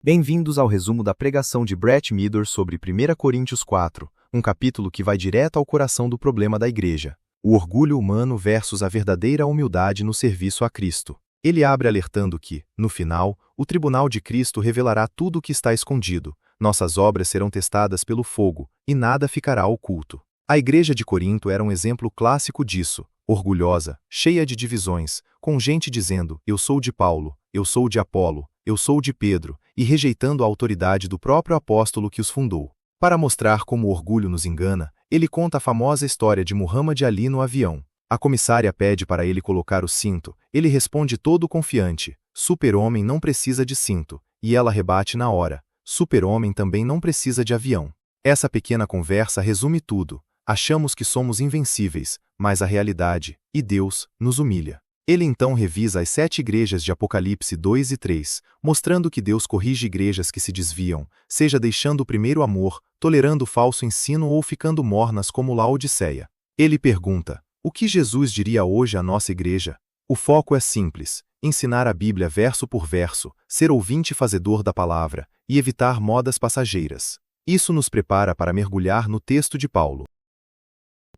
Bem-vindos ao resumo da pregação de Brett Midor sobre 1 Coríntios 4, um capítulo que vai direto ao coração do problema da igreja, o orgulho humano versus a verdadeira humildade no serviço a Cristo. Ele abre alertando que, no final, o tribunal de Cristo revelará tudo o que está escondido, nossas obras serão testadas pelo fogo, e nada ficará oculto. A igreja de Corinto era um exemplo clássico disso, orgulhosa, cheia de divisões, com gente dizendo, eu sou de Paulo, eu sou de Apolo, eu sou de Pedro, e rejeitando a autoridade do próprio apóstolo que os fundou. Para mostrar como o orgulho nos engana, ele conta a famosa história de Muhammad Ali no avião. A comissária pede para ele colocar o cinto, ele responde todo confiante, super-homem não precisa de cinto, e ela rebate na hora, super-homem também não precisa de avião. Essa pequena conversa resume tudo, achamos que somos invencíveis, mas a realidade, e Deus, nos humilha. Ele então revisa as 7 igrejas de Apocalipse 2 e 3, mostrando que Deus corrige igrejas que se desviam, seja deixando o primeiro amor, tolerando o falso ensino ou ficando mornas como Laodiceia. Ele pergunta, o que Jesus diria hoje à nossa igreja? O foco é simples, ensinar a Bíblia verso por verso, ser ouvinte e fazedor da palavra, e evitar modas passageiras. Isso nos prepara para mergulhar no texto de Paulo.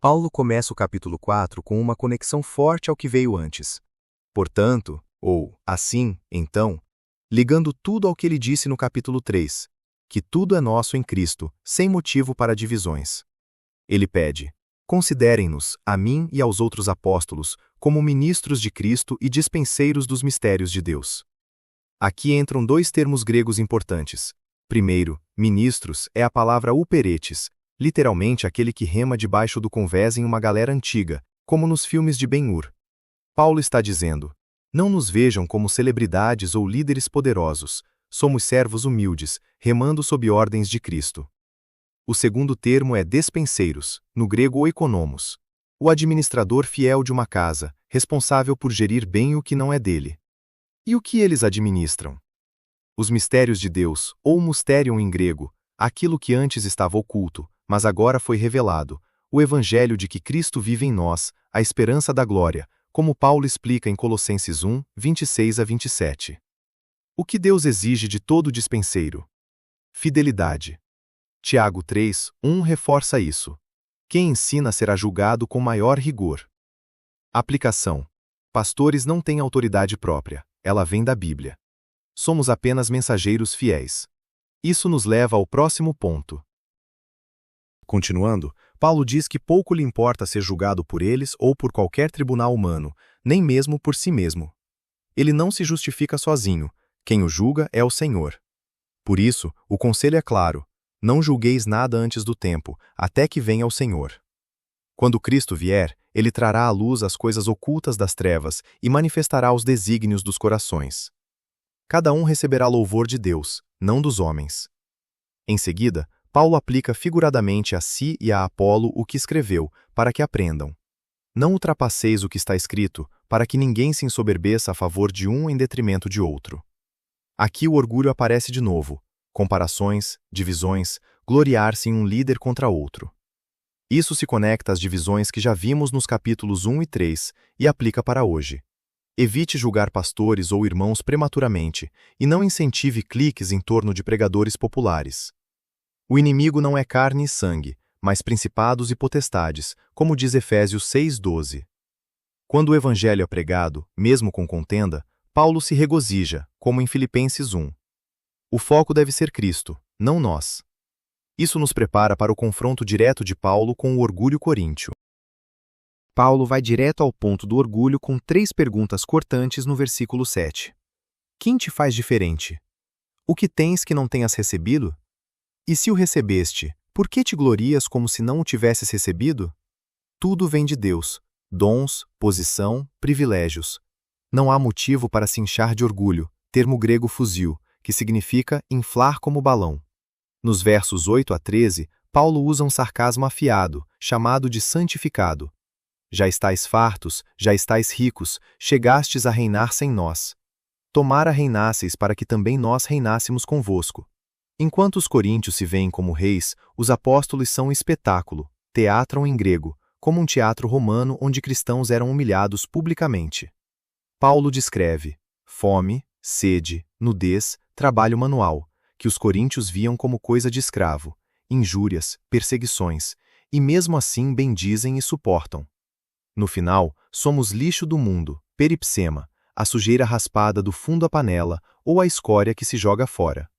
Paulo começa o capítulo 4 com uma conexão forte ao que veio antes. Portanto, ou, assim, então, ligando tudo ao que ele disse no capítulo 3, que tudo é nosso em Cristo, sem motivo para divisões. Ele pede, considerem-nos, a mim e aos outros apóstolos, como ministros de Cristo e dispenseiros dos mistérios de Deus. Aqui entram 2 termos gregos importantes. Primeiro, ministros é a palavra uperetes, literalmente aquele que rema debaixo do convés em uma galera antiga, como nos filmes de Ben-Hur. Paulo está dizendo, não nos vejam como celebridades ou líderes poderosos, somos servos humildes, remando sob ordens de Cristo. O segundo termo é despenseiros, no grego oikonomos, o administrador fiel de uma casa, responsável por gerir bem o que não é dele. E o que eles administram? Os mistérios de Deus, ou mysterion em grego, aquilo que antes estava oculto, mas agora foi revelado, o evangelho de que Cristo vive em nós, a esperança da glória, como Paulo explica em Colossenses 1, 26 a 27. O que Deus exige de todo dispenseiro? Fidelidade. Tiago 3, 1 reforça isso. Quem ensina será julgado com maior rigor. Aplicação. Pastores não têm autoridade própria, ela vem da Bíblia. Somos apenas mensageiros fiéis. Isso nos leva ao próximo ponto. Continuando, Paulo diz que pouco lhe importa ser julgado por eles ou por qualquer tribunal humano, nem mesmo por si mesmo. Ele não se justifica sozinho, quem o julga é o Senhor. Por isso, o conselho é claro, não julgueis nada antes do tempo, até que venha o Senhor. Quando Cristo vier, ele trará à luz as coisas ocultas das trevas e manifestará os desígnios dos corações. Cada um receberá louvor de Deus, não dos homens. Em seguida, Paulo aplica figuradamente a si e a Apolo o que escreveu, para que aprendam. Não ultrapasseis o que está escrito, para que ninguém se ensoberbeça a favor de um em detrimento de outro. Aqui o orgulho aparece de novo, comparações, divisões, gloriar-se em um líder contra outro. Isso se conecta às divisões que já vimos nos capítulos 1 e 3 e aplica para hoje. Evite julgar pastores ou irmãos prematuramente e não incentive cliques em torno de pregadores populares. O inimigo não é carne e sangue, mas principados e potestades, como diz Efésios 6:12. Quando o evangelho é pregado, mesmo com contenda, Paulo se regozija, como em Filipenses 1. O foco deve ser Cristo, não nós. Isso nos prepara para o confronto direto de Paulo com o orgulho coríntio. Paulo vai direto ao ponto do orgulho com 3 perguntas cortantes no versículo 7. Quem te faz diferente? O que tens que não tenhas recebido? E se o recebeste, por que te glorias como se não o tivesses recebido? Tudo vem de Deus, dons, posição, privilégios. Não há motivo para se inchar de orgulho, termo grego fuzil, que significa inflar como balão. Nos versos 8 a 13, Paulo usa um sarcasmo afiado, chamado de santificado. Já estais fartos, já estais ricos, chegastes a reinar sem nós. Tomara reinasseis para que também nós reinássemos convosco. Enquanto os coríntios se veem como reis, os apóstolos são um espetáculo, teatron em grego, como um teatro romano onde cristãos eram humilhados publicamente. Paulo descreve fome, sede, nudez, trabalho manual, que os coríntios viam como coisa de escravo, injúrias, perseguições, e mesmo assim bendizem e suportam. No final, somos lixo do mundo, peripsema, a sujeira raspada do fundo da panela ou a escória que se joga fora.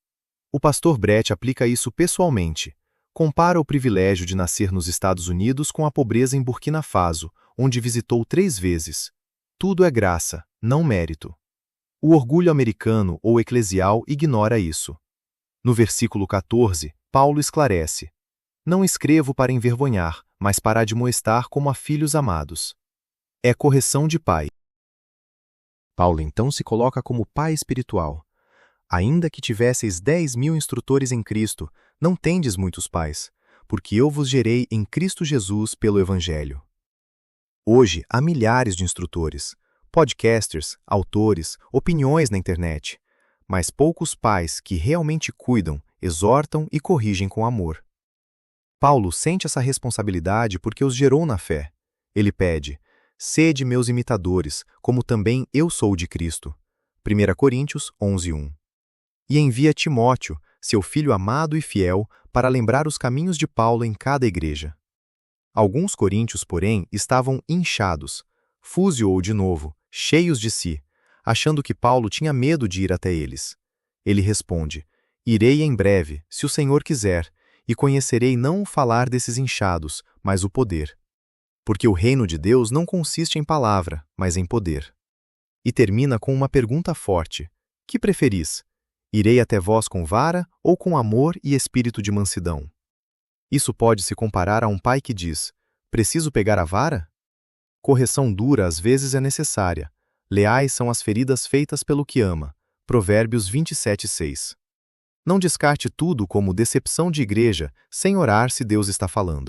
O pastor Brett aplica isso pessoalmente. Compara o privilégio de nascer nos Estados Unidos com a pobreza em Burkina Faso, onde visitou 3 vezes. Tudo é graça, não mérito. O orgulho americano ou eclesial ignora isso. No versículo 14, Paulo esclarece: não escrevo para envergonhar, mas para admoestar como a filhos amados. É correção de pai. Paulo então se coloca como pai espiritual. Ainda que tivesseis 10.000 instrutores em Cristo, não tendes muitos pais, porque eu vos gerei em Cristo Jesus pelo Evangelho. Hoje há milhares de instrutores, podcasters, autores, opiniões na internet, mas poucos pais que realmente cuidam, exortam e corrigem com amor. Paulo sente essa responsabilidade porque os gerou na fé. Ele pede: sede meus imitadores, como também eu sou de Cristo. 1 Coríntios 11:1. E envia Timóteo, seu filho amado e fiel, para lembrar os caminhos de Paulo em cada igreja. Alguns coríntios, porém, estavam inchados, fúzio de novo, cheios de si, achando que Paulo tinha medo de ir até eles. Ele responde: irei em breve, se o Senhor quiser, e conhecerei não o falar desses inchados, mas o poder. Porque o reino de Deus não consiste em palavra, mas em poder. E termina com uma pergunta forte: que preferis? Irei até vós com vara ou com amor e espírito de mansidão? Isso pode se comparar a um pai que diz: preciso pegar a vara? Correção dura às vezes é necessária. Leais são as feridas feitas pelo que ama. Provérbios 27:6. Não descarte tudo como decepção de igreja, sem orar se Deus está falando.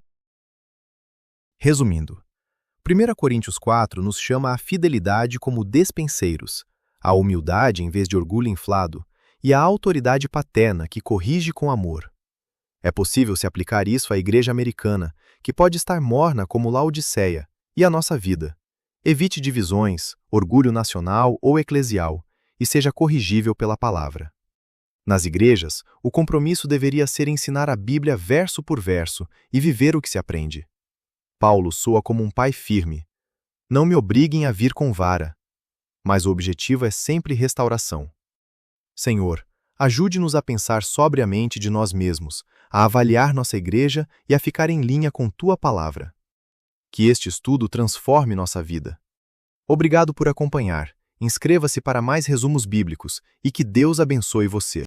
Resumindo, 1 Coríntios 4 nos chama à fidelidade como despenseiros, à humildade em vez de orgulho inflado, e à autoridade paterna que corrige com amor. É possível se aplicar isso à igreja americana, que pode estar morna como Laodiceia, e à nossa vida. Evite divisões, orgulho nacional ou eclesial, e seja corrigível pela palavra. Nas igrejas, o compromisso deveria ser ensinar a Bíblia verso por verso e viver o que se aprende. Paulo soa como um pai firme. Não me obriguem a vir com vara. Mas o objetivo é sempre restauração. Senhor, ajude-nos a pensar sobriamente de nós mesmos, a avaliar nossa igreja e a ficar em linha com Tua palavra. Que este estudo transforme nossa vida. Obrigado por acompanhar. Inscreva-se para mais resumos bíblicos e que Deus abençoe você.